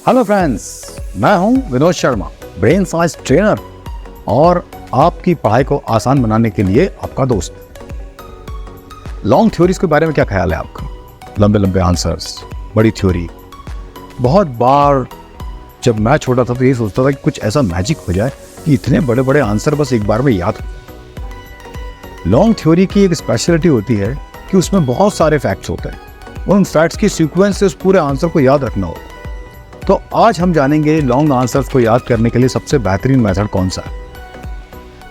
Hello friends, मैं हूं Vinod Sharma, brain science trainer और आपकी पढ़ाई को आसान बनाने के लिए आपका दोस्त। लॉन्ग थ्योरीज के बारे में क्या ख्याल है आपका? लंबे लंबे आंसर्स, बड़ी थ्योरी। बहुत बार जब मैं छोटा था तो ये सोचता था कि कुछ ऐसा मैजिक हो जाए कि इतने बड़े बड़े आंसर बस एक बार में याद हो। लॉन्ग थ्योरी की एक स्पेशलिटी होती है कि उसमें बहुत सारे फैक्ट्स होते हैं, उन फैक्ट्स की सीक्वेंस से उस पूरे आंसर को याद रखना होता है। तो आज हम जानेंगे लॉन्ग आंसर्स को याद करने के लिए सबसे बेहतरीन मेथड कौन सा है।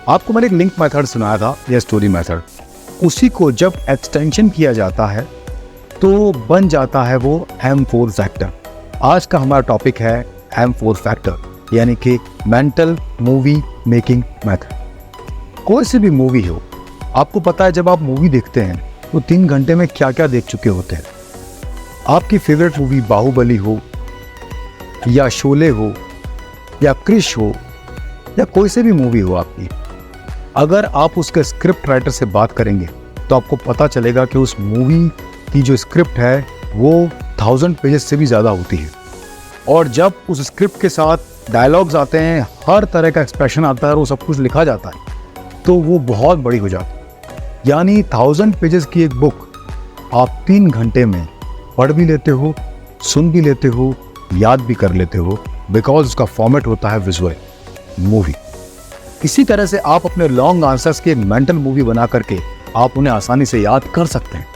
आपको मैंने एक लिंक मेथड सुनाया था या स्टोरी मेथड, उसी को जब एक्सटेंशन किया जाता है तो बन जाता है वो M4 फैक्टर। आज का हमारा टॉपिक है M4 फैक्टर, यानी कि मेंटल मूवी मेकिंग मेथड। कोई सी भी मूवी हो, आपको पता है जब आप मूवी देखते हैं तो 3 घंटे में क्या क्या देख चुके होते हैं। आपकी फेवरेट मूवी बाहुबली हो या शोले हो या क्रिश हो या कोई से भी मूवी हो आपकी, अगर आप उसके स्क्रिप्ट राइटर से बात करेंगे तो आपको पता चलेगा कि उस मूवी की जो स्क्रिप्ट है वो 1000 पेजेस से भी ज़्यादा होती है। और जब उस स्क्रिप्ट के साथ डायलॉग्स आते हैं, हर तरह का एक्सप्रेशन आता है और वो सब कुछ लिखा जाता है, तो वो बहुत बड़ी हो जाती है। यानी 1000 पेजेस की एक बुक आप 3 घंटे में पढ़ भी लेते हो, सुन भी लेते हो, याद भी कर लेते हो, बिकॉज उसका फॉर्मेट होता है विजुअल मूवी। इसी तरह से आप अपने लॉन्ग आंसर्स की एक मेंटल मूवी बना करके आप उन्हें आसानी से याद कर सकते हैं।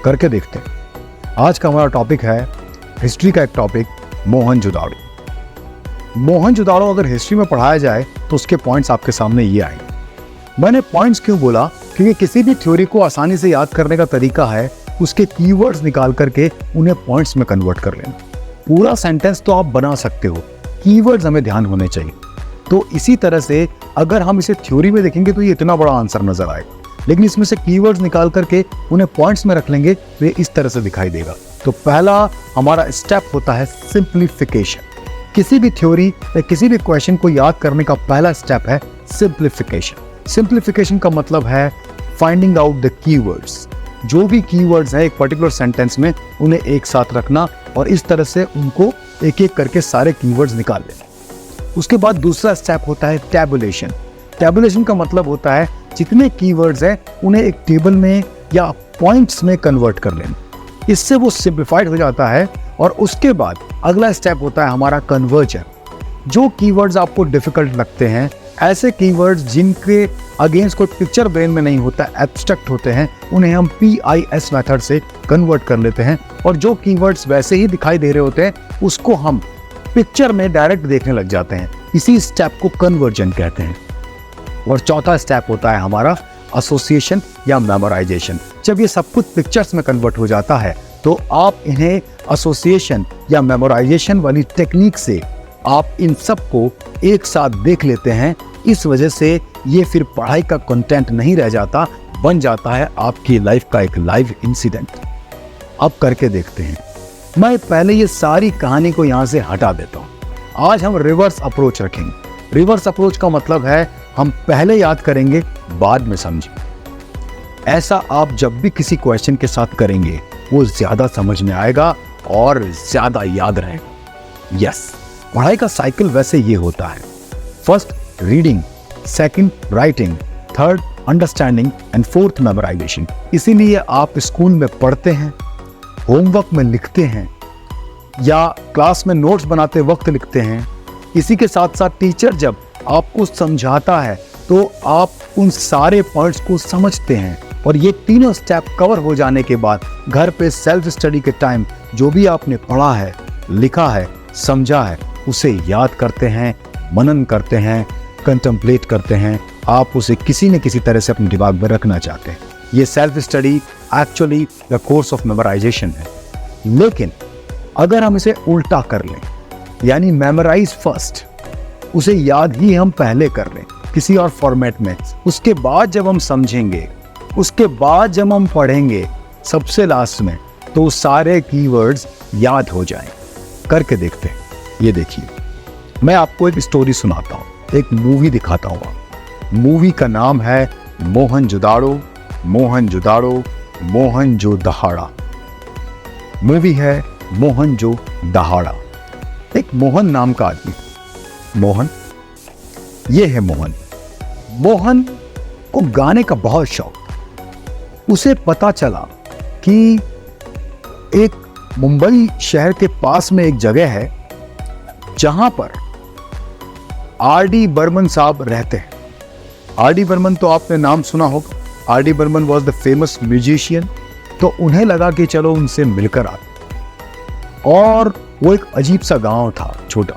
करके देखते हैं। आज का हमारा टॉपिक है हिस्ट्री का एक टॉपिक, मोहनजोदाड़ो। मोहनजोदाड़ो अगर हिस्ट्री में पढ़ाया जाए तो उसके पॉइंट्स आपके सामने ये आएंगे। मैंने पॉइंट्स क्यों बोला? क्योंकि किसी भी थ्योरी को आसानी से याद करने का तरीका है उसके कीवर्ड्स निकाल करके उन्हें पॉइंट्स में कन्वर्ट कर लेना। पूरा सेंटेंस तो आप बना सकते हो, कीवर्ड्स हमें ध्यान होने चाहिए। तो इसी तरह से अगर हम इसे थ्योरी में देखेंगे तो ये इतना बड़ा आंसर नजर आएगा, लेकिन इसमें से कीवर्ड्स निकाल करके उन्हें पॉइंट्स में रख लेंगे तो ये इस तरह से दिखाई देगा। तो पहला हमारा स्टेप होता है सिंप्लीफिकेशन। किसी भी थ्योरी या किसी भी क्वेश्चन को याद करने का पहला स्टेप है सिंप्लीफिकेशन। सिंप्लीफिकेशन का मतलब है फाइंडिंग आउट द कीवर्ड्स। जो भी कीवर्ड्स हैं एक पर्टिकुलर सेंटेंस में, उन्हें एक साथ रखना और इस तरह से उनको एक एक करके सारे कीवर्ड्स निकाल लेना। उसके बाद दूसरा स्टेप होता है टैबुलेशन। टैबुलेशन का मतलब होता है जितने कीवर्ड्स हैं उन्हें एक टेबल में या पॉइंट्स में कन्वर्ट कर लेना। इससे वो सिंप्लीफाइड हो जाता है। और उसके बाद अगला स्टेप होता है हमारा कन्वर्जन। जो कीवर्ड्स आपको डिफिकल्ट लगते हैं, ऐसे कीवर्ड्स जिनके अगेंस्ट कोई पिक्चर ब्रेन में नहीं होता, एब्स्ट्रैक्ट होते हैं, उन्हें हम PIS मेथड से कन्वर्ट कर लेते हैं। और जो कीवर्ड्स वैसे ही दिखाई दे रहे होते हैं उसको हम पिक्चर में डायरेक्ट देखने लग जाते हैं। इसी स्टेप को कन्वर्जन कहते हैं। और चौथा स्टेप होता है हमारा एसोसिएशन या मेमोराइजेशन। जब ये सब कुछ पिक्चर्स में कन्वर्ट हो जाता है तो आप इन्हें एसोसिएशन या मेमोराइजेशन वाली टेक्निक से आप इन सब को एक साथ देख लेते हैं। इस वजह से ये फिर पढ़ाई का कंटेंट नहीं रह जाता, बन जाता है आपकी लाइफ का एक लाइव इंसिडेंट। अब करके देखते हैं। मैं पहले ये सारी कहानी को यहाँ से हटा देता हूँ। आज हम रिवर्स अप्रोच रखेंगे। रिवर्स अप्रोच का मतलब है हम पहले याद करेंगे, बाद में समझेंगे। ऐसा आप जब भी किसी क्वेश्चन के साथ करेंगे वो ज्यादा समझ में आएगा और ज्यादा याद रहेगा। यस, पढ़ाई का साइकिल वैसे ये होता है। First reading, second writing, third understanding and fourth memorisation. इसीलिए आप स्कूल में पढ़ते हैं, होमवर्क में लिखते हैं या क्लास में नोट्स बनाते वक्त लिखते हैं। इसी के साथ साथ टीचर जब आपको समझाता है तो आप उन सारे पॉइंट्स को समझते हैं। और ये तीनों स्टेप कवर हो जाने के बाद घर पे सेल्फ स्टडी के टाइम जो भी आपने पढ़ा है, लिखा है, समझा है, उसे याद करते हैं, मनन करते हैं, कंटेम्पलेट करते हैं। आप उसे किसी न किसी तरह से अपने दिमाग में रखना चाहते हैं। ये self study actually the course of memorisation है। लेकिन अगर हम इसे उल्टा कर लें, यानी मेमोराइज फर्स्ट, उसे याद ही हम पहले कर लें किसी और फॉर्मेट में, उसके बाद जब हम समझेंगे, उसके बाद जब हम पढ़ेंगे सबसे लास्ट में, तो सारे कीवर्ड्स याद हो जाएं। करके देखते हैं। ये देखिए, मैं आपको एक स्टोरी सुनाता हूँ, एक मूवी दिखाता हूँ। मूवी का नाम है मोहनजोदाड़ो, मोहनजोदाड़ो, मोहनजोदड़ो। मूवी है मोहनजोदड़ो। एक मोहन नाम का आदमी, मोहन, ये है मोहन। मोहन को गाने का बहुत शौक था। उसे पता चला कि एक मुंबई शहर के पास में एक जगह है जहां पर आर.डी. बर्मन साहब रहते हैं। आर.डी. बर्मन तो आपने नाम सुना होगा, R D. Burman was the famous musician. तो उन्हें लगा कि चलो उनसे मिलकर आते। और वो एक अजीब सा गांव था, छोटा,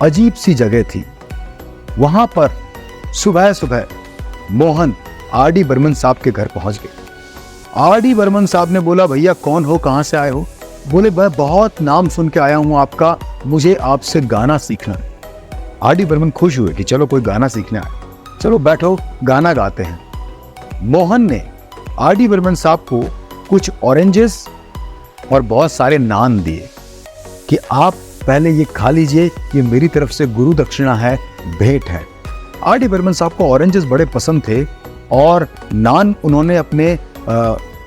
अजीब सी जगह थी। वहां पर सुबह सुबह मोहन आर.डी. बर्मन साहब के घर पहुंच गए। आर.डी. बर्मन साहब ने बोला, भैया कौन हो, कहां से आए हो? बोले, मैं बहुत नाम सुन के आया हूं आपका, मुझे आपसे गाना सीखना है। आर.डी. बर्मन खुश हुए कि चलो कोई गाना सीखने आए, चलो बैठो गाना गाते हैं। मोहन ने आर.डी. बर्मन साहब को कुछ ऑरेंजेस और बहुत सारे नान दिए कि आप पहले ये खा लीजिए, ये मेरी तरफ से गुरु दक्षिणा है, भेंट है। आर.डी. बर्मन साहब को ऑरेंजेस बड़े पसंद थे और नान उन्होंने अपने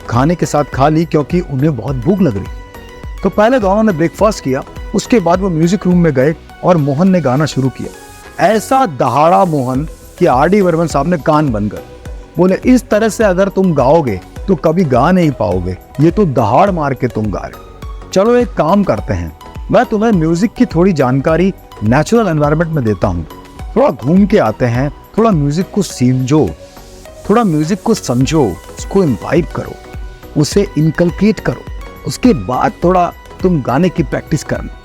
खाने के साथ खा ली क्योंकि उन्हें बहुत भूख लग रही। तो पहले दोनों ने ब्रेकफास्ट किया, उसके बाद वो म्यूजिक रूम में गए और मोहन ने गाना शुरू किया। ऐसा दहाड़ा मोहन कि आर.डी. बर्मन साहब ने कान बंद कर बोले, इस तरह से अगर तुम गाओगे तो कभी गा नहीं पाओगे, ये तो दहाड़ मार के तुम गा रहे। चलो एक काम करते हैं, मैं तुम्हें म्यूजिक की थोड़ी जानकारी नेचुरल एनवायरनमेंट में देता हूँ, थोड़ा घूम के आते हैं, थोड़ा म्यूजिक को सींचो, थोड़ा म्यूजिक को समझो, उसको इम्बाइब करो, उसे इनकलकेट करो, उसके बाद थोड़ा तुम गाने की प्रैक्टिस करना।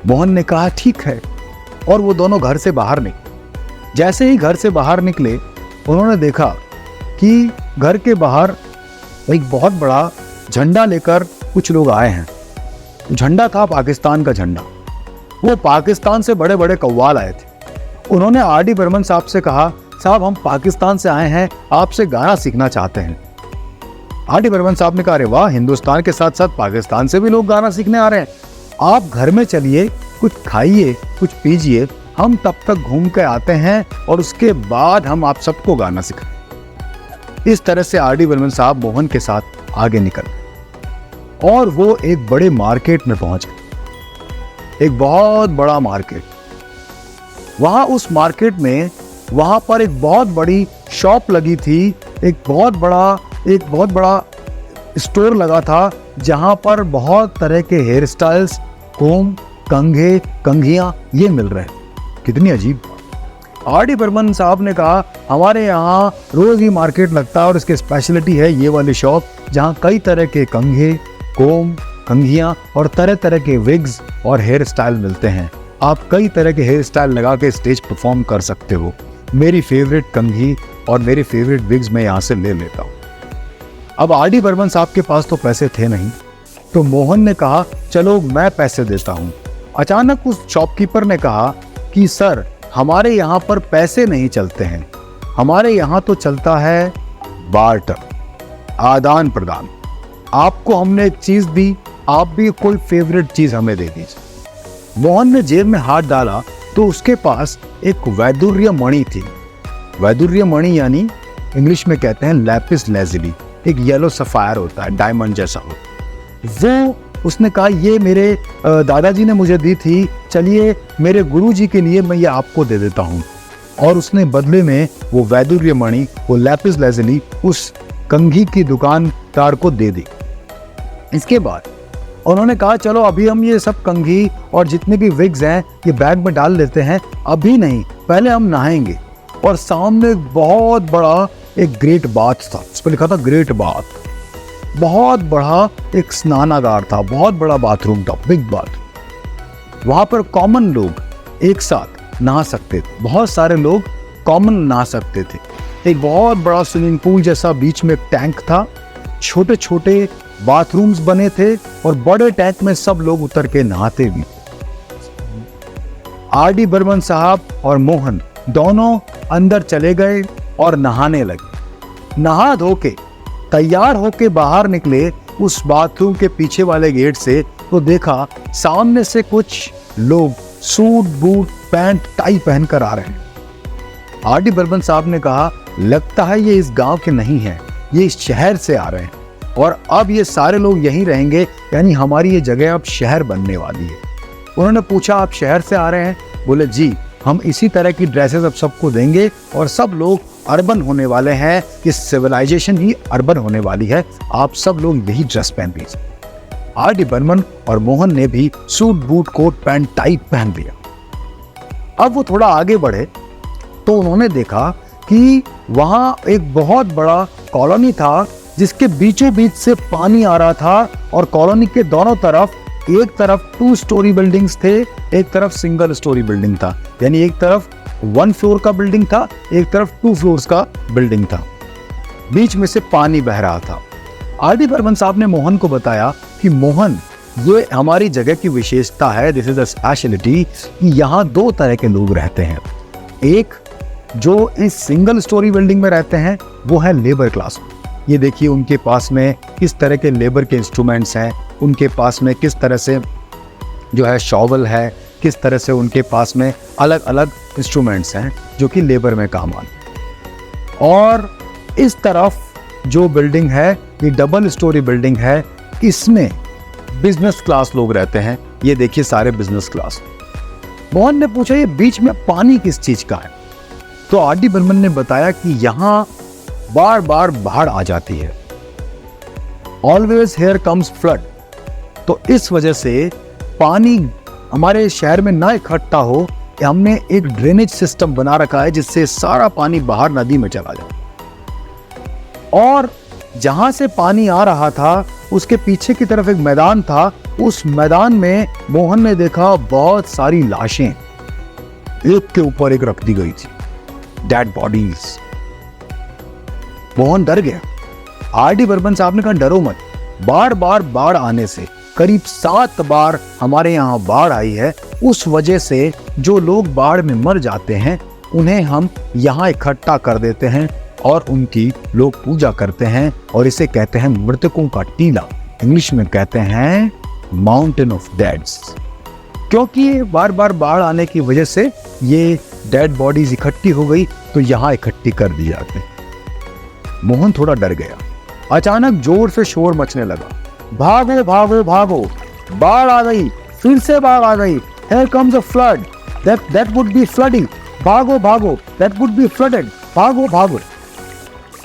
मोहन ने कहा ठीक है, और वो दोनों घर से बाहर निकले। जैसे ही घर से बाहर निकले, उन्होंने देखा कि घर के बाहर एक बहुत बड़ा झंडा लेकर कुछ लोग आए हैं। झंडा था पाकिस्तान का झंडा। वो पाकिस्तान से बड़े बड़े कव्वाल आए थे। उन्होंने आर.डी. बर्मन साहब से कहा, साहब हम पाकिस्तान से आए हैं, आपसे गाना सीखना चाहते हैं। आर.डी. बर्मन साहब ने कहा, अरे वाह, हिंदुस्तान के साथ साथ पाकिस्तान से भी लोग गाना सीखने आ रहे हैं, आप घर में चलिए, कुछ खाइए, कुछ पीजिए, हम तब तक घूम के आते हैं और उसके बाद हम आप सबको गाना सिखाएं। इस तरह से आर.डी. बर्मन साहब मोहन के साथ आगे निकल गए और वो एक बड़े मार्केट में पहुंच गए, एक बहुत बड़ा मार्केट। वहां उस मार्केट में वहां पर एक बहुत बड़ी शॉप लगी थी, एक बहुत बड़ा स्टोर लगा था जहां पर बहुत तरह के हेयर स्टाइल्स, कोम, कंघे, कंघियां ये मिल रहे हैं। कितनी अजीब। आर.डी. बर्मन साहब ने कहा, हमारे यहाँ रोज ही मार्केट लगता है और इसकी स्पेशलिटी है ये वाली शॉप जहाँ कई तरह के कंघे, कोम, कंघियां और तरह तरह के विग्स और हेयर स्टाइल मिलते हैं। आप कई तरह के हेयर स्टाइल लगा के स्टेज परफॉर्म कर सकते हो। मेरी फेवरेट कंघी और मेरी फेवरेट विग्स मैं यहाँ से ले लेता हूँ। अब आर.डी. बर्मन साहब के पास तो पैसे थे नहीं, तो मोहन ने कहा, चलो मैं पैसे देता हूँ। अचानक उस शॉपकीपर ने कहा कि सर, हमारे यहाँ पर पैसे नहीं चलते हैं, हमारे यहाँ तो चलता है बार्टर, आदान प्रदान। आपको हमने एक चीज दी, आप भी कोई फेवरेट चीज हमें दे दीजिए। मोहन ने जेब में हाथ डाला तो उसके पास एक वैदुर्य मणि थी। वैदुर्य मणि यानी इंग्लिश में कहते हैं लैपिस लेज़ुली, एक येलो सफायर होता है, डायमंड जैसा होता है। वो उसने कहा, ये मेरे दादाजी ने मुझे दी थी, चलिए मेरे गुरुजी के लिए मैं ये आपको दे देता हूँ। और उसने बदले में वो वैदुर्य मणि, वो लैपिस लेज़ुली उस कंघी की दुकानदार को दे दी। इसके बाद उन्होंने कहा, चलो अभी हम ये सब कंघी और जितने भी विग्स हैं ये बैग में डाल लेते हैं, अभी नहीं, पहले हम नहाएंगे। और सामने बहुत बड़ा एक ग्रेट बाथ था, उस पर लिखा था ग्रेट बाथ। बहुत बड़ा एक स्नानागार था, बहुत बड़ा बाथरूम था, बिग बाथ। वहां पर कॉमन लोग एक साथ नहा सकते थे, बहुत सारे लोग कॉमन नहा सकते थे। एक बहुत बड़ा स्विमिंग पूल जैसा बीच में एक टैंक था, छोटे छोटे बाथरूम्स बने थे और बड़े टैंक में सब लोग उतर के नहाते भी। आर.डी. बर्मन साहब और मोहन दोनों अंदर चले गए और नहाने लगे। नहा धो के तैयार होके बाहर निकले उस बाथरूम के पीछे वाले गेट से, तो देखा सामने से कुछ लोग सूट बूट पैंट टाई पहनकर आ रहे हैं। आर.डी. बर्मन साहब ने कहा, लगता है ये इस गांव के नहीं हैं, ये इस शहर से आ रहे हैं और अब ये सारे लोग यहीं रहेंगे, यानी हमारी ये जगह अब शहर बनने वाली है। उन्होंने पूछा आप शहर से आ रहे हैं? बोले जी, हम इसी तरह की ड्रेसेस अब सबको देंगे और सब लोग अर्बन होने वाले हैं, ये सिविलाइजेशन ही अर्बन होने वाली है, आप सब लोग यही ड्रेस पहन लीजिए। आर.डी. बर्मन और मोहन ने भी suit boot coat pant tie पहन लिया। अब वो थोड़ा आगे बढ़े तो उन्होंने देखा कि वहाँ एक बहुत बड़ा कॉलोनी था जिसके बीचों बीच से पानी आ रहा था और कॉलोनी के दोनों तरफ, एक तरफ 2 स्टोरी बिल्डिंग्स थे, एक तरफ सिंगल स्टोरी बिल्डिंग था, यानी एक तरफ 1 फ्लोर का बिल्डिंग था, एक तरफ 2 फ्लोर्स का बिल्डिंग था। बीच में से पानी बह रहा था। आर.डी. बर्मन साहब ने मोहन को बताया कि मोहन, ये हमारी जगह की विशेषता है, दिस इज अ स्पेशलिटी, कि यहाँ 2 तरह के लोग रहते हैं। एक जो इस सिंगल स्टोरी बिल्डिंग में रहते हैं वो है लेबर क्लास। ये देखिए उनके पास में किस तरह के लेबर के इंस्ट्रूमेंट्स हैं, उनके पास में किस तरह से जो है शॉवल है, किस तरह से उनके पास में अलग अलग इंस्ट्रूमेंट्स हैं जो कि लेबर में काम आते। और इस तरफ जो बिल्डिंग है ये डबल स्टोरी बिल्डिंग है, इसमें बिजनेस क्लास लोग रहते हैं। ये देखिए सारे बिजनेस क्लास। मोहन ने पूछा ये बीच में पानी किस चीज का है? तो आर.डी. बर्मन ने बताया कि यहाँ बार बार बाढ़ आ जाती है, ऑलवेज हेयर कम्स फ्लड। तो इस वजह से पानी हमारे शहर में ना इकट्ठा हो, हमने एक ड्रेनेज सिस्टम बना रखा है जिससे सारा पानी बाहर नदी में चला जाए। और जहां से पानी आ रहा था उसके पीछे की तरफ एक मैदान था, उस मैदान में मोहन ने देखा बहुत सारी लाशें एक के ऊपर एक रख दी गई थी, डेड बॉडीज। मोहन डर गया। आर.डी. बर्मन साहब ने कहा डरो मत, बार बार बाढ़ आने से करीब 7 बार हमारे यहाँ बाढ़ आई है, उस वजह से जो लोग बाढ़ में मर जाते हैं उन्हें हम यहाँ इकट्ठा कर देते हैं और उनकी लोग पूजा करते हैं और इसे कहते हैं मृतकों का टीला, इंग्लिश में कहते हैं माउंटेन ऑफ डेड्स। क्योंकि बार बार बाढ़ आने की वजह से ये डेड बॉडीज इकट्ठी हो गई तो यहाँ इकट्ठी कर दी जाती है। मोहन थोड़ा डर गया। अचानक जोर से शोर मचने लगा, भागो भागो भागो, बाढ़ आ गई, फिर से बाढ़ आ गई, here comes a flood, that would be flooding, भागो भागो, that would be flooded, भागो भागो।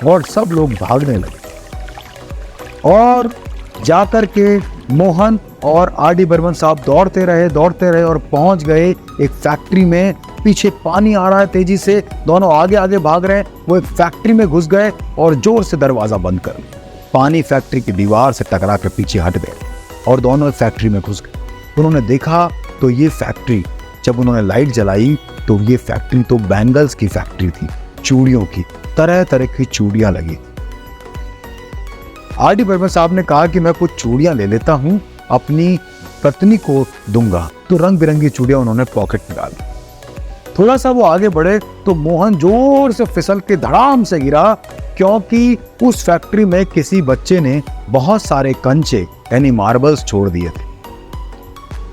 और सब लोग भागने लगे और जाकर के मोहन और आर.डी. बर्मन साहब दौड़ते रहे और पहुंच गए एक फैक्ट्री में। पीछे पानी आ रहा है तेजी से, दोनों आगे आगे भाग रहे हैं। वो एक फैक्ट्री में घुस गए और जोर से दरवाजा बंद कर दिया। पानी फैक्ट्री की दीवार से टकरा कर पीछे हट गए और दोनों फैक्ट्री में घुस गए। उन्होंने देखा तो ये फैक्ट्री, जब उन्होंने लाइट जलाई तो ये फैक्ट्री तो बैंगल्स की फैक्ट्री थी, चूड़ियों की, तरह तरह की चूड़ियां लगी। आर.डी. बर्मन साहब ने कहा कि मैं कुछ चूड़ियां ले लेता हूं, अपनी पत्नी को दूंगा। तो रंग बिरंगी चूड़ियां उन्होंने पॉकेट में डाली। थोड़ा सा वो आगे बढ़े तो मोहन जोर से फिसल के धड़ाम से गिरा, क्योंकि उस फैक्ट्री में किसी बच्चे ने बहुत सारे कंचे यानी मार्बल्स छोड़ दिए थे।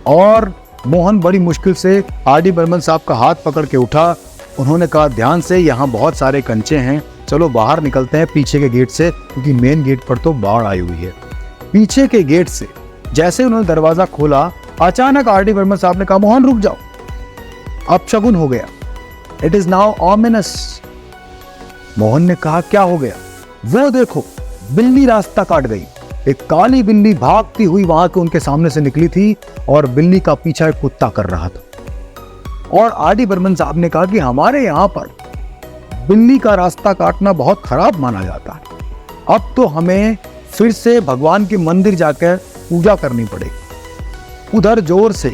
और मोहन बड़ी मुश्किल से आर.डी. बर्मन साहब का हाथ पकड़ के उठा। उन्होंने कहा ध्यान से, यहाँ बहुत सारे कंचे हैं, चलो बाहर निकलते हैं पीछे के गेट से, क्योंकि मेन गेट पर तो बाढ़ आई हुई है। पीछे के गेट से जैसे उन्होंने दरवाजा खोला, अचानक आर.डी. बर्मन साहब ने कहा मोहन रुक जाओ, अब शगुन हो गया, it is now ominous. Mohan ने कहा क्या हो गया? वो देखो बिल्ली रास्ता काट गई। एक काली बिल्ली भागती हुई वहां के उनके सामने से निकली थी और बिल्ली का पीछा एक कुत्ता कर रहा था। और आर.डी. बर्मन साहब ने कहा कि हमारे यहाँ पर बिल्ली का रास्ता काटना बहुत खराब माना जाता है, अब तो हमें फिर से भगवान के मंदिर जाकर पूजा करनी पड़ेगी। उधर जोर से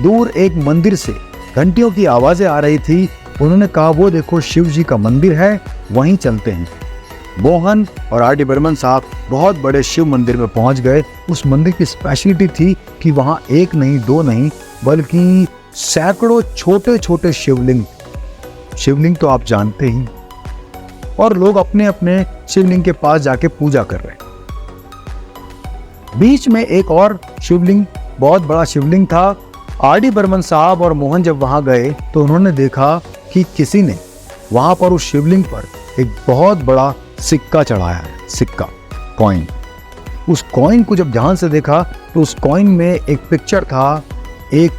दूर एक मंदिर से घंटियों की आवाजें आ रही थी। उन्होंने कहा वो देखो शिव जी का मंदिर है, वहीं चलते हैं। मोहन और आर.डी. बर्मन साहब बहुत बड़े शिव मंदिर में पहुंच गए। उस मंदिर की स्पेशलिटी थी कि वहां एक नहीं दो नहीं बल्कि सैकड़ों छोटे छोटे शिवलिंग तो आप जानते ही, और लोग अपने अपने शिवलिंग के पास जाके पूजा कर रहे हैं। बीच में एक और शिवलिंग, बहुत बड़ा शिवलिंग था। आर.डी. बर्मन साहब और मोहन जब वहां गए तो उन्होंने देखा कि किसी ने वहां पर उस शिवलिंग पर एक बहुत बड़ा सिक्का चढ़ाया है, सिक्का, कॉइन। उस कॉइन को जब ध्यान से देखा तो उस कॉइन में एक पिक्चर था, एक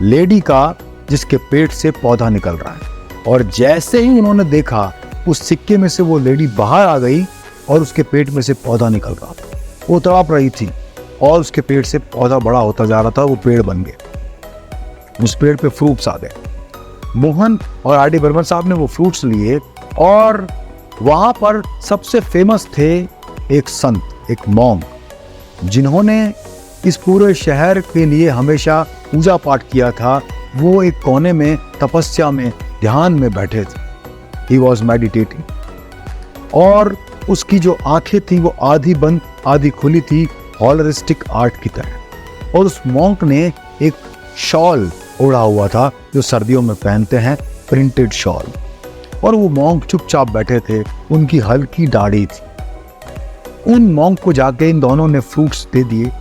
लेडी का जिसके पेट से पौधा निकल रहा है। और जैसे ही उन्होंने देखा उस सिक्के में से वो लेडी बाहर आ गई और उसके पेट में से पौधा निकल रहा था। वो तड़प रही थी और उसके पेट से पौधा बड़ा होता जा रहा था, वो पेड़ बन गए। उस पेड़ पे फ्रूट्स आ गए। मोहन और आर डी बर्मन साहब ने वो फ्रूट्स लिए और वहां पर सबसे फेमस थे एक संत, एक मॉन्क, जिन्होंने इस पूरे शहर के लिए हमेशा पूजा पाठ किया था। वो एक कोने में तपस्या में ध्यान में बैठे थे। ही वॉज मेडिटेटिंग और उसकी जो आंखें थी वो आधी बंद आधी खुली थी, हॉलरिस्टिक आर्ट की तरह। और उस मॉन्क ने एक शॉल ओढ़ा हुआ था जो सर्दियों में पहनते हैं, प्रिंटेड शॉल। और वो मॉन्क चुपचाप बैठे थे, उनकी हल्की दाढ़ी थी। उन मॉन्क को जाके इन दोनों ने फ्रूट्स दे दिए,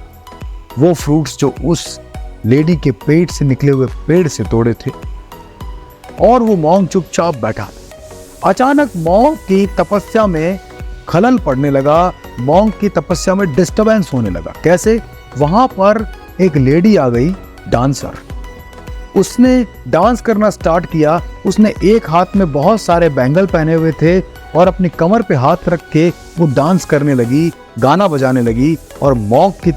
वो फ्रूट्स जो उस लेडी के पेट से निकले हुए पेड़ से तोड़े थे। और वो मॉन्क चुपचाप बैठा। अचानक मॉन्क की तपस्या में खलल पड़ने लगा, मॉन्क की तपस्या में डिस्टरबेंस होने लगा। कैसे? वहां पर एक लेडी आ गई, डांसर। उसने डांस करना स्टार्ट किया। उसने एक हाथ में बहुत सारे बैंगल पहने हुए थे और अपनी कमर पे हाथ रख के वो डांस करने लगी, गाना बजाने लगी। और मॉन्क की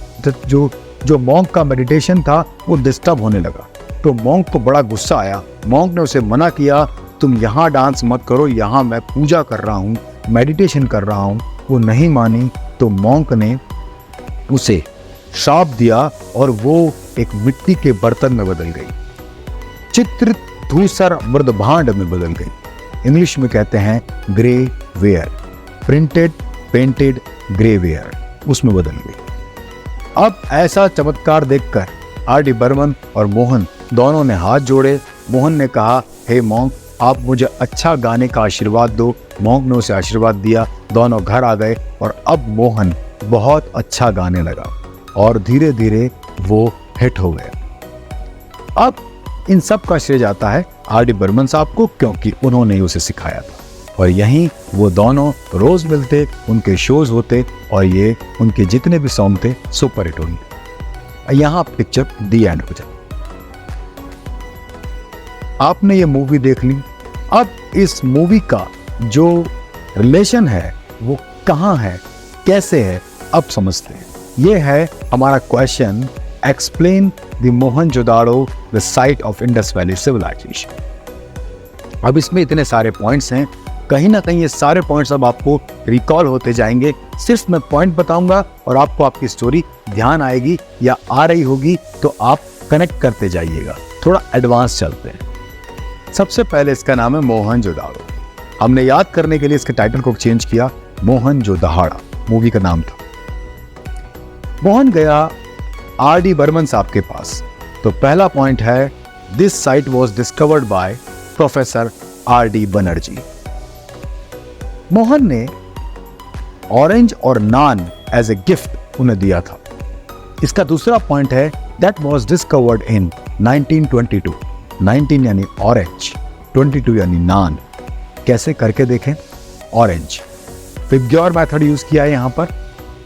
जो मॉन्क का मेडिटेशन था वो डिस्टर्ब होने लगा। तो मॉन्क को बड़ा गुस्सा आया। मॉन्क ने उसे मना किया, तुम यहाँ डांस मत करो, यहाँ मैं पूजा कर रहा हूँ, मेडिटेशन कर रहा हूँ। वो नहीं मानी तो मॉन्क ने उसे श्राप दिया और वो एक मिट्टी के बर्तन में बदल गई, चित्रित धूसर मृदभांड में बदल गई। इंग्लिश में कहते हैं grey ware, printed painted grey where, उसमें बदल गई। अब ऐसा चमत्कार देखकर आर डी बर्मन और मोहन दोनों ने हाथ जोड़े। मोहन ने कहा, हे मॉन्क, आप मुझे अच्छा गाने का आशीर्वाद दो। मॉन्क ने उसे आशीर्वाद दिया। दोनों घर आ गए और अब मोहन बहुत अच्छा गाने लगा और धीरे धीरे वो हिट हो गया। अब इन सब का श्रेय जाता है आर डी बर्मन साहब को, क्योंकि उन्होंने ही उसे सिखाया था। और यहीं वो दोनों रोज मिलते, उनके शोज होते और ये उनके जितने भी सॉन्ग थे सुपर हिट होंगे। यहाँ पिक्चर दी एंड हो जाए। आपने ये मूवी देख ली। अब इस मूवी का जो रिलेशन है वो कहाँ है, कैसे है, अब समझते हैं। ये है हमारा question, explain the Mohenjodaro the site of Indus valley civilisation. अब इसमें इतने सारे पॉइंट्स हैं, कहीं ना कहीं ये सारे पॉइंट्स अब आपको रिकॉल होते जाएंगे। सिर्फ मैं पॉइंट बताऊंगा और आपको आपकी स्टोरी ध्यान आएगी या आ रही होगी तो आप कनेक्ट करते जाइएगा। थोड़ा एडवांस चलते हैं। सबसे पहले इसका नाम है मोहनजोदाड़ो। हमने याद करने के लिए इसके टाइटल को चेंज किया, मोहनजोदड़ो मूवी का नाम था। मोहन गया आर डी बर्मन साहब के पास। तो पहला पॉइंट है, this site was discovered by professor R D Banerjee. Mohan ने ऑरेंज और नान एज ए गिफ्ट उन्हें दिया था। इसका दूसरा पॉइंट है, दैट वॉज डिस्कवर्ड इन 1922। 19 यानी ऑरेंज, 22 यानी नान। कैसे करके देखें। ऑरेंज फिग्योर मेथड यूज किया है। यहाँ पर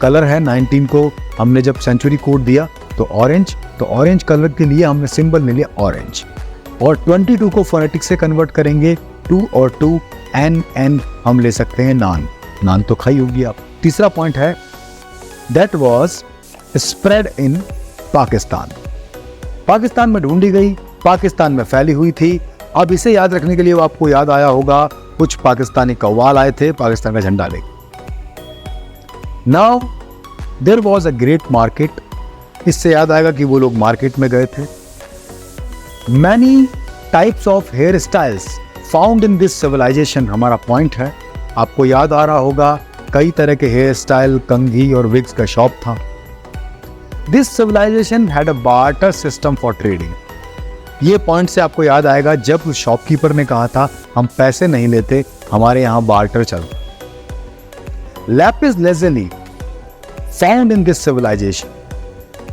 कलर है, 19 को हमने जब सेंचुरी कोड दिया तो ऑरेंज कलर के लिए हमने सिंबल ले लिया ऑरेंज। और 22 को फोनेटिक से कन्वर्ट करेंगे, 2 और 2 एन हम ले सकते हैं नान तो खाई होगी आप। तीसरा पॉइंट है, that was spread in Pakistan में ढूंढी गई, पाकिस्तान में फैली हुई थी। अब इसे याद रखने के लिए आपको याद आया होगा, कुछ पाकिस्तानी कव्वाल आए थे पाकिस्तान का झंडा लेके। Now there was a great market. इससे याद आएगा कि वो लोग मार्केट में गए थे। Many types of hair styles found in this civilisation हमारा पॉइंट है। आपको याद आ रहा होगा, कई तरह के हेयर स्टाइल, कंघी और विग्स का शॉप था। This civilisation had a barter system for trading. ये पॉइंट से आपको याद आएगा जब उस शॉपकीपर ने कहा था हम पैसे नहीं लेते, हमारे यहां बार्टर चलता। Lapis lazuli found in this civilisation,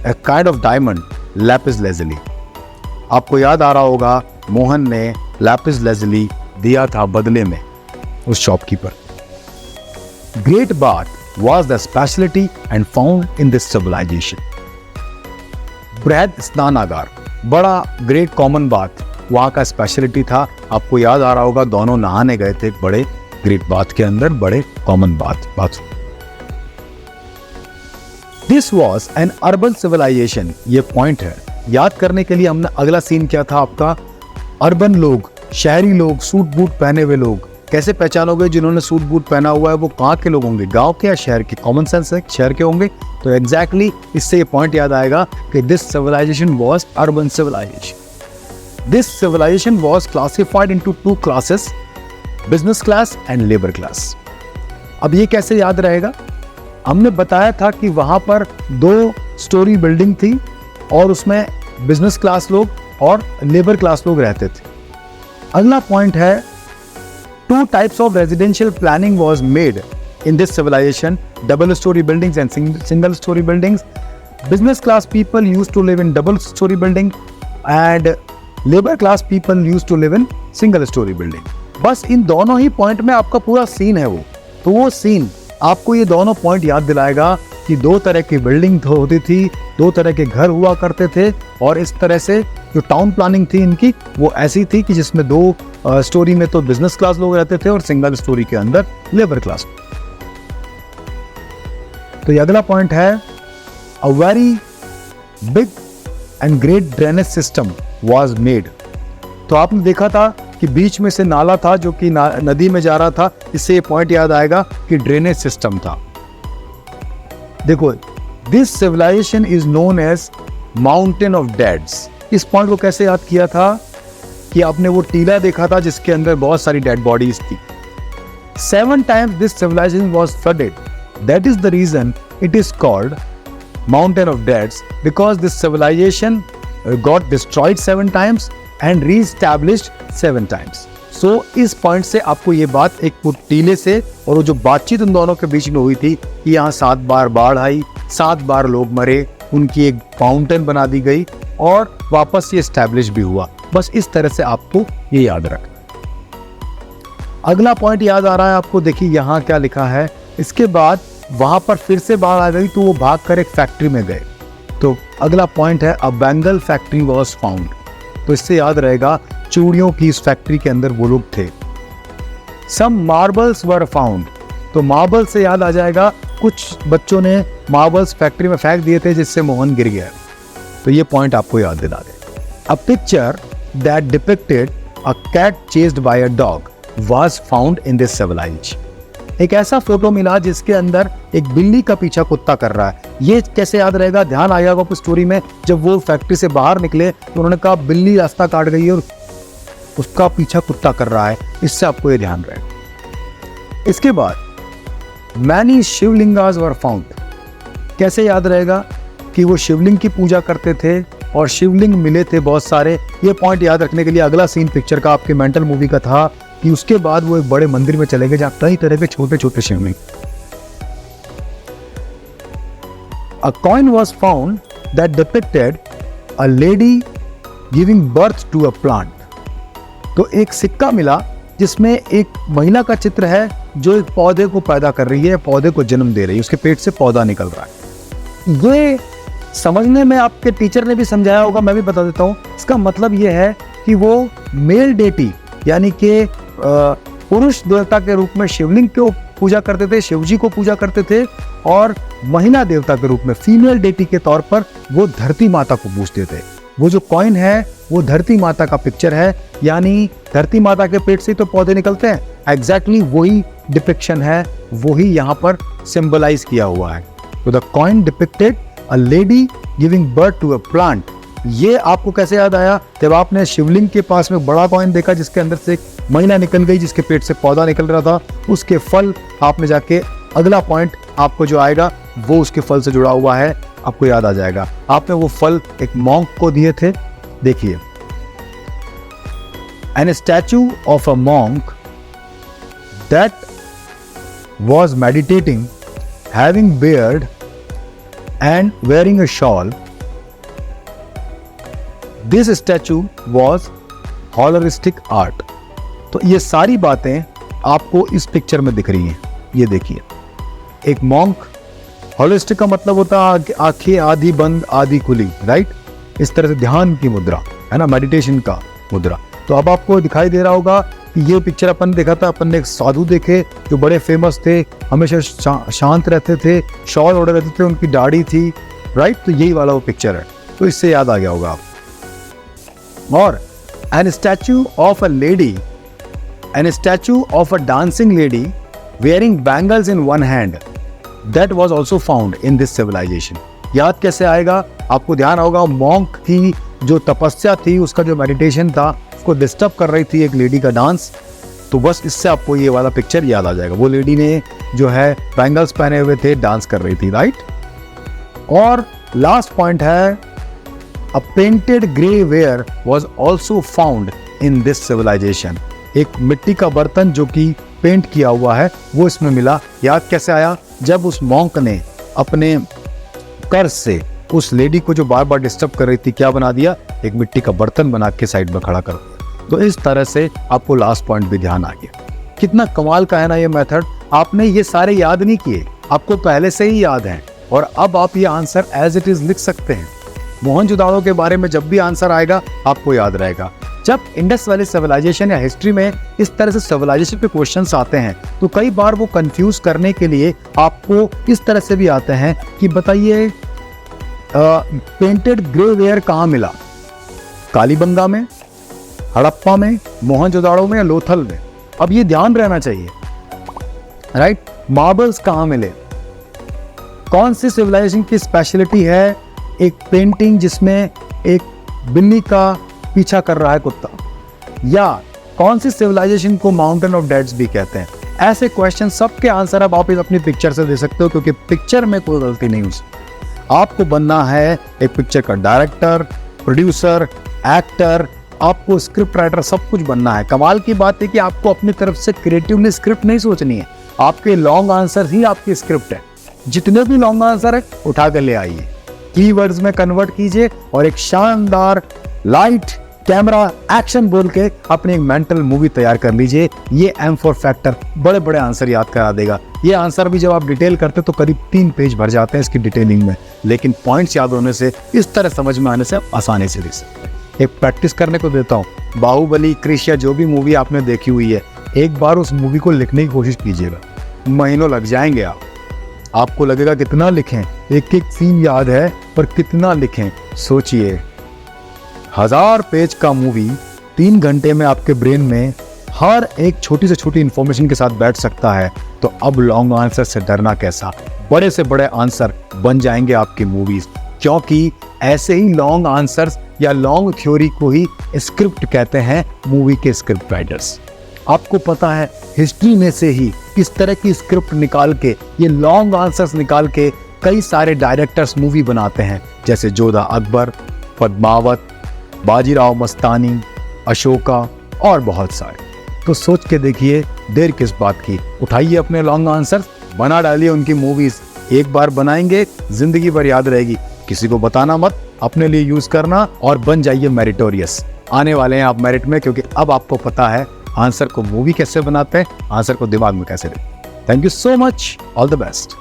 a kind of diamond, lapis lazuli. आपको याद आ रहा होगा, मोहन ने लैपिस लेज़ुली दिया था बदले में उस shopkeeper. Great bath was the specialty and found in this civilization. बृहद स्नानागार, बड़ा ग्रेट कॉमन बाथ वहाँ का स्पेशलिटी था। आपको याद आ रहा होगा, दोनों नहाने गए थे एक बड़े ग्रेट बाथ के अंदर, बड़े common bathroom. This was an urban civilisation, ये पॉइंट है याद करने के लिए। हमने अगला सीन क्या था आपका, अर्बन लोग, शहरी लोग, सूट बूट पहने हुए लोग। कैसे पहचानोगे जिन्होंने सूट बूट पहना हुआ है वो कहाँ के लोग होंगे, गांव के या शहर के? कॉमन सेंस है, शहर के होंगे। तो एग्जैक्टली इससे ये पॉइंट याद आएगा कि this civilisation was urban civilisation. This civilisation was classified into two classes, business class and labour class. अब ये कैसे याद रहेगा, हमने बताया था कि वहां पर 2 स्टोरी बिल्डिंग थी और उसमें बिजनेस क्लास लोग और लेबर क्लास लोग रहते थे। अगला पॉइंट है, 2 types of residential planning was made in this civilisation, double storey buildings and single storey buildings. Business class people used to live in double storey building and labour class people used to live in single storey building. बस इन दोनों ही point में आपका पूरा scene है वो। तो वो सीन आपको ये दोनों पॉइंट याद दिलाएगा कि 2 तरह की बिल्डिंग होती थी, 2 तरह के घर हुआ करते थे, और इस तरह से जो टाउन प्लानिंग थी इनकी वो ऐसी थी कि जिसमें 2 स्टोरी में तो बिजनेस क्लास लोग रहते थे और सिंगल स्टोरी के अंदर लेबर क्लास। तो ये अगला पॉइंट है, a very big and great drainage system was made. तो आपने देखा था कि बीच में से नाला था जो कि नदी में जा रहा था, इससे ये पॉइंट याद आएगा कि ड्रेनेज सिस्टम था। देखो, this civilisation is known as mountain of deads. इस पॉइंट को कैसे याद किया था कि आपने वो टीला देखा था जिसके अंदर बहुत सारी डेड बॉडीज थी। 7 times this civilization was flooded. That is the reason it is called Mountain of Deads, because this civilization got destroyed 7 times and re-established 7 times. So इस पॉइंट से आपको ये बात एक टीले से और वो जो बातचीत उन दोनों के बीच में हुई थी कि यहाँ 7 बार बाढ़ आई, 7 बार लोग मरे, उनकी एक माउंटेन बना दी गई और वापस ये एस्टैब्लिश भी हुआ। बस इस तरह से आपको ये याद रखना। अगला पॉइंट याद आ रहा है आपको, देखिए यहाँ क्या लिखा है। इसके बाद वहां पर फिर से बाढ़ आ गई तो वो भाग कर एक फैक्ट्री में गए। तो अगला पॉइंट है, अ बेंगल फैक्ट्री वॉज फाउंड। तो इससे याद रहेगा चूड़ियों की इस फैक्ट्री के अंदर वो लोग थे। Some marbles were found. तो मार्बल से याद आ जाएगा, कुछ बच्चों ने मार्बल्स फैक्ट्री में फेंक दिए थे जिससे मोहन गिर गया। तो ये पॉइंट आपको याद दिला दे। A picture that depicted a cat chased by a dog was found in this civilization। एक ऐसा फोटो मिला जिसके अंदर एक बिल्ली का पीछा कुत्ता कर रहा है। ये कैसे याद रहेगा, ध्यान आएगा आपको स्टोरी में। जब वो फैक्ट्री से बाहर निकले तो उन्होंने कहा बिल्ली रास्ता काट गई और उसका पीछा कुत्ता कर रहा है। इससे आपको ये ध्यान रहेगा। इसके बाद मैनी शिवलिंगास वर फाउंड। कैसे याद रहेगा कि वो शिवलिंग की पूजा करते थे और शिवलिंग मिले थे बहुत सारे। ये पॉइंट याद रखने के लिए अगला सीन पिक्चर का आपके मेंटल मूवी का था कि उसके बाद वो एक बड़े मंदिर में चले गए जहां कई तरह के छोटे छोटे शिवलिंग। A coin was found that depicted a lady giving birth to a plant. तो एक सिक्का मिला जिसमें एक महिला का चित्र है जो एक पौधे को पैदा कर रही है, पौधे को जन्म दे रही है, उसके पेट से पौधा निकल रहा है। ये समझने में आपके टीचर ने भी समझाया होगा, मैं भी बता देता हूँ। इसका मतलब ये है कि वो मेल डेटी यानी कि पुरुष देवता के रूप में शिवलिंग को पूजा करते थे, शिवजी को पूजा करते थे, और महिला देवता के रूप में फीमेल डेटी के तौर पर वो धरती माता को पूजते थे। वो जो कॉइन है वो धरती माता का पिक्चर है, यानी धरती माता के पेट से तो पौधे निकलते हैं। एग्जैक्टली वही डिपिक्शन है, वही यहाँ पर सिंबलाइज किया हुआ है। तो the coin depicted a lady giving birth to a plant. ये आपको कैसे याद आया, जब आपने शिवलिंग के पास में बड़ा कॉइन देखा जिसके अंदर से एक महिला निकल गई जिसके पेट से पौधा निकल रहा था, उसके फल आपने जाके अगला पॉइंट आपको जो आएगा वो उसके फल से जुड़ा हुआ है, आपको याद आ जाएगा। आपने वो फल एक मॉन्क को दिए थे। देखिए, an statue of a monk that was meditating having beard and wearing a shawl. This statue was holistic art. तो ये सारी बातें आपको इस पिक्चर में दिख रही हैं। ये देखिए, एक मॉन्क, हॉलिस्टिक का मतलब होता है आंखें आधी बंद आधी खुली, राइट। इस तरह से ध्यान की मुद्रा है ना, मेडिटेशन का मुद्रा। तो अब आपको दिखाई दे रहा होगा कि ये पिक्चर अपन देखा था, अपन ने एक साधु देखे जो बड़े फेमस थे, हमेशा शांत रहते थे, शॉल ओढ़े रहते थे, उनकी दाढ़ी थी, राइट। तो यही वाला वो पिक्चर है, तो इससे याद आ गया होगा आप। और an statue of a lady, an statue of a dancing lady wearing bangles in one hand that was also found in this civilization। याद कैसे आएगा? आपको ध्यान होगा मॉन्क की जो तपस्या थी, उसका जो मेडिटेशन था, उसको डिस्टर्ब कर रही थी एक लेडी का डांस। तो बस इससे आपको ये वाला पिक्चर याद आ जाएगा। वो लेडी ने जो है बैंगल्स पहने हुए थे, डांस कर रही थी, राइट। और लास्ट पॉइंट है a painted grey ware was also found in this civilisation. एक मिट्टी का बर्तन जो कि पेंट किया हुआ है वो इसमें मिला। याद कैसे आया? जब उस मॉन्क ने अपने कर्ज से उस लेडी को जो बार बार डिस्टर्ब कर रही थी, क्या बना दिया? एक मिट्टी का बर्तन बना के साइड में खड़ा कर दिया। तो इस तरह से आपको लास्ट पॉइंट भी ध्यान आ गया। कितना कमाल का है ना ये मेथड। आपने ये सारे याद नहीं किए, आपको पहले से ही याद है, और अब आप ये आंसर एज इट इज लिख सकते हैं। मोहनजोदाड़ो के बारे में जब भी आंसर आएगा आपको याद रहेगा। जब इंडस वैली सिविलाइजेशन या हिस्ट्री में इस तरह से सिविलाइजेशन पे क्वेश्चंस आते हैं तो कई बार वो कंफ्यूज करने के लिए आपको इस तरह से भी आते हैं कि बताइए पेंटेड ग्रे वेयर कहाँ मिला? कालीबंगा में, हड़प्पा में, मोहनजोदाड़ो में या लोथल में? अब ये ध्यान रहना चाहिए, राइट। मार्बल्स कहाँ मिले? कौन सी सिविलाइजेशन की स्पेशलिटी है एक पेंटिंग जिसमें एक बिल्ली का पीछा कर रहा है कुत्ता? या कौन सी सिविलाइजेशन को माउंटेन ऑफ डेड्स भी कहते हैं? ऐसे क्वेश्चन सबके आंसर अब आप अपनी पिक्चर से दे सकते हो, क्योंकि पिक्चर में कोई गलती नहीं हो सकती। आपको बनना है एक पिक्चर का डायरेक्टर, प्रोड्यूसर, एक्टर, आपको स्क्रिप्ट राइटर, सब कुछ बनना है। कमाल की बात है कि आपको अपनी तरफ से क्रिएटिवली स्क्रिप्ट नहीं सोचनी है, आपके लॉन्ग आंसर ही आपकी स्क्रिप्ट है। जितने भी लॉन्ग आंसर है उठा कर ले आइए, कीवर्ड्स में कन्वर्ट कीजिए और एक शानदार लाइट कैमरा एक्शन बोल के अपनी एक मेंटल मूवी तैयार कर लीजिए। ये M4 फैक्टर बड़े बड़े आंसर याद करा देगा। ये आंसर भी जब आप डिटेल करते तो करीब 3 पेज भर जाते हैं इसकी डिटेलिंग में, लेकिन पॉइंट्स याद होने से, इस तरह समझ में आने से आप आसानी से लिख सकते हैं। एक प्रैक्टिस करने को देता हूँ, बाहुबली, क्रिश या जो भी मूवी आपने देखी हुई है, एक बार उस मूवी को लिखने की कोशिश कीजिएगा। महीनों लग जाएंगे आपको लगेगा कितना लिखें, एक एक सीन याद है पर कितना लिखें। सोचिए 1000 पेज का मूवी 3 घंटे में आपके ब्रेन में हर एक छोटी से छोटी इंफॉर्मेशन के साथ बैठ सकता है, तो अब लॉन्ग आंसर से डरना कैसा? बड़े से बड़े आंसर बन जाएंगे आपकी मूवीज, क्योंकि ऐसे ही लॉन्ग आंसर्स या लॉन्ग थ्योरी को ही स्क्रिप्ट कहते हैं मूवी के स्क्रिप्ट राइटर्स। आपको पता है हिस्ट्री में से ही इस तरह की स्क्रिप्ट निकाल के, ये लॉन्ग आंसर्स निकाल के कई सारे डायरेक्टर्स मूवी बनाते हैं, जैसे जोधा अकबर, पद्मावत, बाजीराव मस्तानी, अशोका और बहुत सारे। तो सोच के देखिए, देर किस बात की, उठाइए अपने लॉन्ग आंसर, बना डालिए उनकी मूवीज। एक बार बनाएंगे जिंदगी भर याद रहेगी। किसी को बताना मत, अपने लिए यूज करना और बन जाइए मेरिटोरियस। आने वाले हैं आप मेरिट में, क्योंकि अब आपको पता है आंसर को मूवी कैसे बनाते हैं, आंसर को दिमाग में कैसे रखते हैं। Thank you so much, all the best.